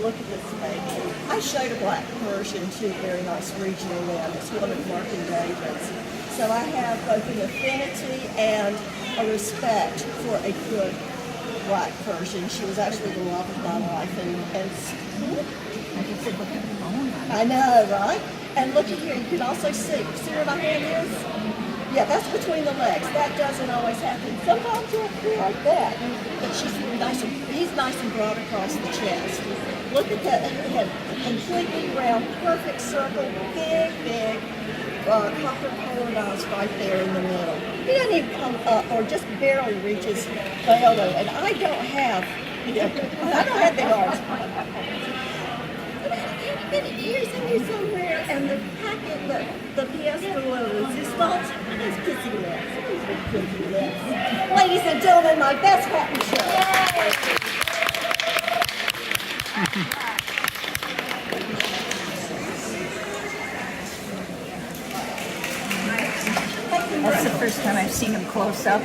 Look at this baby. I showed a black Persian too, very nice regional lamb. It's one of Mark and David's. So I have both an affinity and a respect for a good black Persian. She was actually the love of my life. I know, right? And look at here, you can also see where my hand is? Yeah, that's between the legs. That doesn't always happen. Sometimes you'll feel like that. But she's nice and, he's nice and broad across the chest. Look at that, again, completely round, perfect circle, big, copper colored eyes right there in the middle. He doesn't even come up or just barely reaches the elbow. And I don't have the arms. Many years in here somewhere, and the packet, the pièce de resistance is kissing lips. Ladies and gentlemen, my best patent show. That's the first time I've seen him close up.